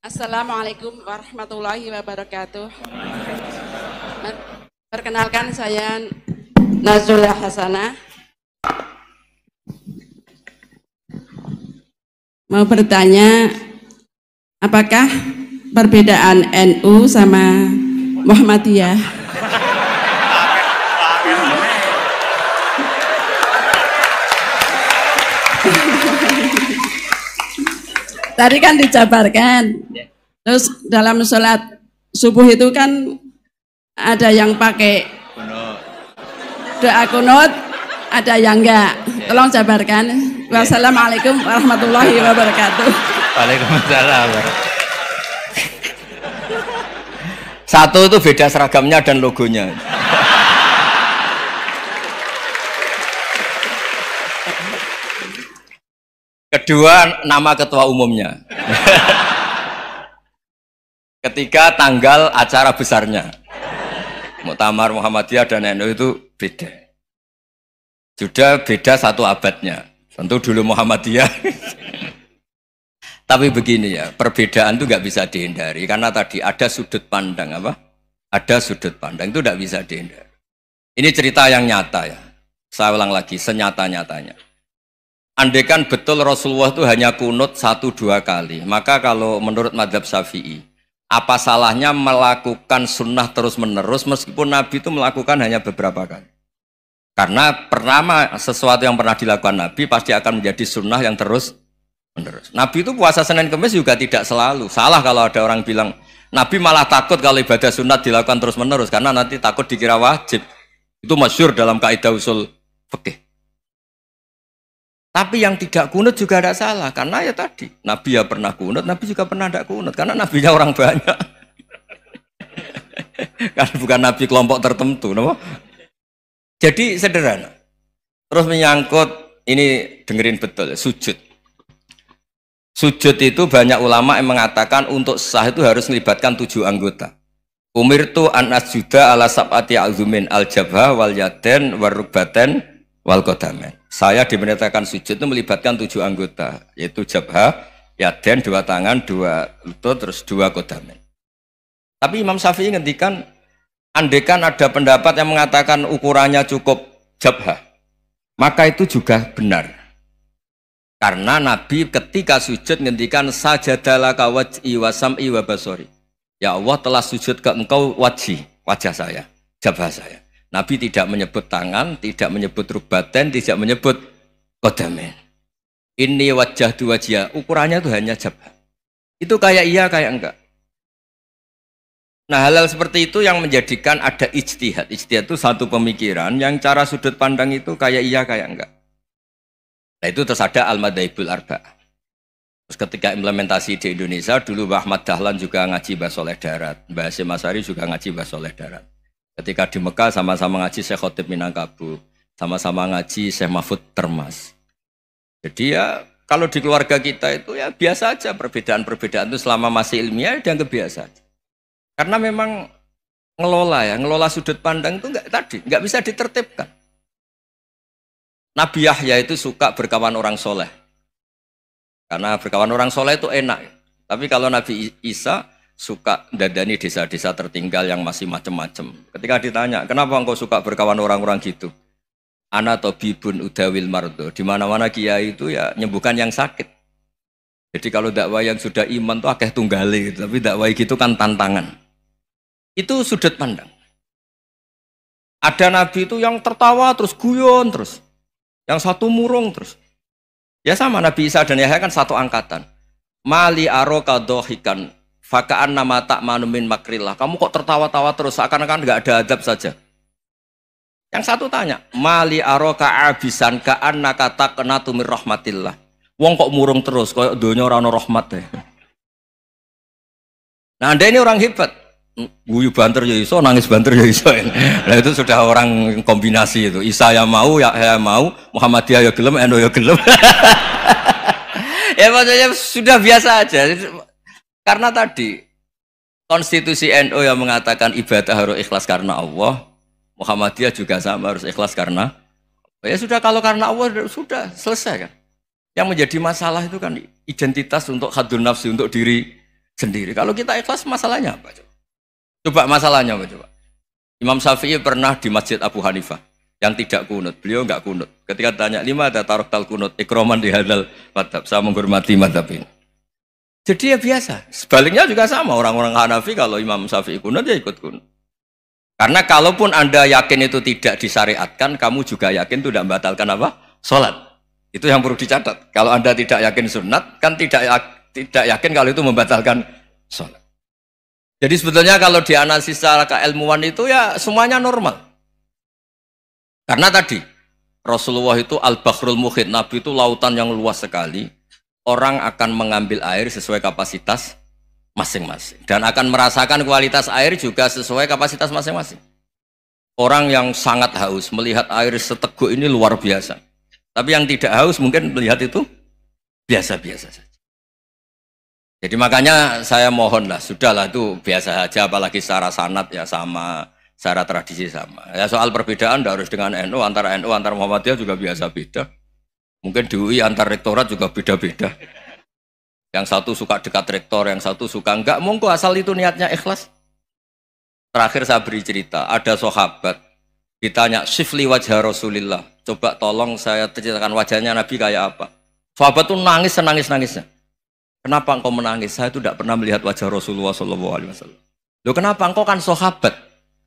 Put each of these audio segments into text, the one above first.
Assalamualaikum warahmatullahi wabarakatuh. Perkenalkan saya Nazula Hasanah. Mau bertanya, apakah perbedaan NU sama Muhammadiyah? Tadi kan dijabarkan. Terus dalam sholat subuh itu kan ada yang pakai doa kunut, ada yang enggak. Tolong jabarkan. Wassalamualaikum warahmatullahi wabarakatuh. Waalaikumsalam. Satu itu beda seragamnya dan logonya. Kedua, nama ketua umumnya. Ketiga, tanggal acara besarnya. Muktamar Muhammadiyah dan NU itu beda. Sudah beda satu abadnya. Tentu dulu Muhammadiyah. Tapi begini ya, perbedaan itu nggak bisa dihindari. Karena tadi ada sudut pandang apa? Ada sudut pandang itu nggak bisa dihindari. Ini cerita yang nyata ya. Saya ulang lagi, senyata-nyatanya. Andaikan betul Rasulullah itu hanya kunut 1-2 kali, maka kalau menurut mazhab Syafi'i, apa salahnya melakukan sunnah terus-menerus meskipun Nabi itu melakukan hanya beberapa kali? Karena pertama, sesuatu yang pernah dilakukan Nabi pasti akan menjadi sunnah yang terus-menerus. Nabi itu puasa Senin Kamis juga tidak selalu. Salah kalau ada orang bilang, Nabi malah takut kalau ibadah sunat dilakukan terus-menerus, karena nanti takut dikira wajib. Itu masyhur dalam kaidah usul fikih. Tapi yang tidak kunut juga tidak salah, karena ya tadi Nabi ya pernah kunut, Nabi juga pernah tidak kunut, karena nabinya orang banyak. Kan bukan nabi kelompok tertentu, no? Jadi sederhana. Terus menyangkut ini, dengerin betul, sujud. Sujud itu banyak ulama yang mengatakan untuk sah itu harus melibatkan 7 anggota. Umirtu an asjuda ala sab'ati azumin al-jabha wal yaden warukbaten wal qadamen. Saya diperintahkan sujud itu melibatkan 7 anggota, yaitu jabha, yaden 2 tangan, 2 lutut, terus 2 qadamen. Tapi Imam Syafi'i ngendikan, andaikan ada pendapat yang mengatakan ukurannya cukup jabha, maka itu juga benar. Karena Nabi ketika sujud ngendikan sajadalaka waj'i wa sam'i wa basori. Ya Allah telah sujud ke engkau wajah saya, jabha saya. Nabi tidak menyebut tangan, tidak menyebut rukbaten, tidak menyebut qadamen. Ini wajah dua wajah, ukurannya itu hanya jabha. Itu kayak iya, kayak enggak. Nah, hal-hal seperti itu yang menjadikan ada ijtihad. Ijtihad itu satu pemikiran yang cara sudut pandang itu kayak iya, kayak enggak. Nah, itu terus ada al-madhaibul arba'ah. Terus ketika implementasi di Indonesia, dulu Mbah Ahmad Dahlan juga ngaji Mbah Soleh Darat, Mbah Hasyim Asy'ari juga ngaji Mbah Soleh Darat. Ketika di Mekah sama-sama ngaji Syekh Khotib Minangkabau, sama-sama ngaji Syekh Mahfud Termas. Jadi ya kalau di keluarga kita itu ya biasa aja, perbedaan-perbedaan itu selama masih ilmiah dianggap biasa aja. Karena memang ngelola sudut pandang itu nggak bisa ditertibkan. Nabi Yahya itu suka berkawan orang soleh. Karena berkawan orang soleh itu enak. Tapi kalau Nabi Isa suka dadani desa-desa tertinggal yang masih macam-macam. Ketika ditanya, kenapa engkau suka berkawan orang-orang gitu? Ana tabibun udawil mardo. Di mana-mana kiai itu ya nyembuhkan yang sakit. Jadi kalau dakwah yang sudah iman tuh akeh tunggale gitu. Tapi dakwah gitu kan tantangan. Itu sudut pandang. Ada nabi itu yang tertawa terus guyon terus. Yang satu murung terus. Ya sama Nabi Isa dan Yahya kan satu angkatan. Mali aroka dohikan fakaan nama tak manumin makrillah. Kamu kok tertawa-tawa terus, seakan-akan nggak ada adab saja. Yang satu tanya, mali aroka abisan kaan nakata kenatumir rahmatillah. Wong kok murung terus, kok dunia orang rahmat deh. Nah, Anda ini orang hebat. Guyu banter ya iso, nangis banter ya iso. Nah, itu sudah orang kombinasi itu. Isa ya mau, ya mau, Muhammadiyah ya gelem, NU ya gelem. Ya maksudnya sudah biasa aja. Karena tadi konstitusi NU yang mengatakan ibadah harus ikhlas karena Allah, Muhammadiyah juga sama harus ikhlas karena ya sudah, kalau karena Allah sudah selesai kan. Yang menjadi masalah itu kan identitas untuk hadun nafsi, untuk diri sendiri. Kalau kita ikhlas masalahnya apa? Coba masalahnya apa coba? Imam Syafi'i pernah di Masjid Abu Hanifah yang tidak kunut. Beliau enggak kunut. Ketika tanya 5 ada taruh tal kunut, ikroman di hadal madhab. Saya menghormati madhab ini. Jadi ya biasa. Sebaliknya juga sama. Orang-orang Hanafi kalau Imam Syafi'i kunut ya ikut kunut. Karena kalaupun Anda yakin itu tidak disyariatkan, kamu juga yakin itu tidak membatalkan apa? Sholat. Itu yang perlu dicatat. Kalau Anda tidak yakin sunat, kan tidak yakin kalau itu membatalkan sholat. Jadi sebetulnya kalau dianalisis secara keilmuan itu ya semuanya normal. Karena tadi Rasulullah itu al-bahrul muhit, Nabi itu lautan yang luas sekali. Orang akan mengambil air sesuai kapasitas masing-masing dan akan merasakan kualitas air juga sesuai kapasitas masing-masing. Orang yang sangat haus melihat air seteguk ini luar biasa, tapi yang tidak haus mungkin melihat itu biasa-biasa saja. Jadi makanya saya mohonlah, sudahlah itu biasa saja, apalagi secara sanad ya sama, secara tradisi sama. Ya soal perbedaan harus dengan NU, antara Muhammadiyah juga biasa beda. Mungkin di UI antar rektorat juga beda-beda. Yang satu suka dekat rektor, yang satu suka enggak. Monggo asal itu niatnya ikhlas. Terakhir saya beri cerita, ada sahabat ditanya, "Sifli wajah Rasulillah." Coba tolong saya ceritakan wajahnya Nabi kayak apa. Sahabat itu nangis senangis-nangisnya. Kenapa engkau menangis? Saya itu tidak pernah melihat wajah Rasulullah SAW. Loh kenapa? Engkau kan sahabat.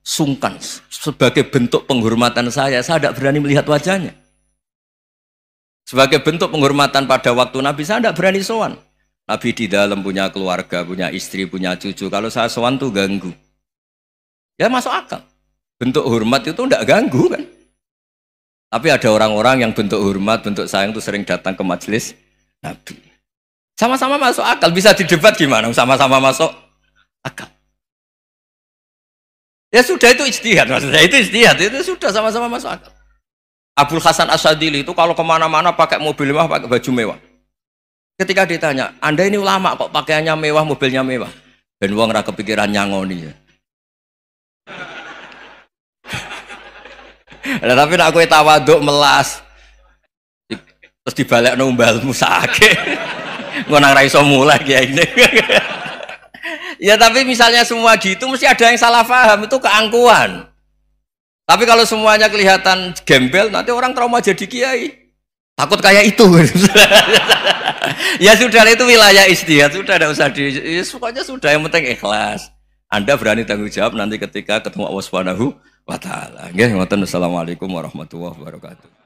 Sungkan. Sebagai bentuk penghormatan saya tidak berani melihat wajahnya. Sebagai bentuk penghormatan pada waktu Nabi, saya tidak berani sowan. Nabi di dalam punya keluarga, punya istri, punya cucu. Kalau saya sowan tuh ganggu. Ya masuk akal. Bentuk hormat itu tidak ganggu kan. Tapi ada orang-orang yang bentuk hormat, bentuk sayang itu sering datang ke majelis Nabi. Sama-sama masuk akal. Bisa didebat gimana? Sama-sama masuk akal. Ya sudah itu ijtihad. Maksudnya itu ijtihad. Itu sudah sama-sama masuk akal. Abul Hasan Asyadili itu kalau kemana-mana pakai mobil mewah, pakai baju mewah. Ketika ditanya, Anda ini ulama kok pakaiannya mewah, mobilnya mewah. Ben wong ra kepikiran nyangoni ya. Nah, tapi nak kowe tawaduk melas. Terus dibalekno umbalmu sakit. Ngono nang ra iso mulai kiai ini. Ya tapi misalnya semua gitu mesti ada yang salah paham, itu keangkuhan. Tapi kalau semuanya kelihatan gembel, nanti orang trauma jadi kiai. Takut kayak itu. Ya sudah, itu wilayah ijtihad, sudah tidak usah ya, pokoknya sudah, yang penting ikhlas. Anda berani tanggung jawab nanti ketika ketemu Allah Subhanahu wa taala. Nggih, ngoten. Assalamualaikum warahmatullahi wabarakatuh.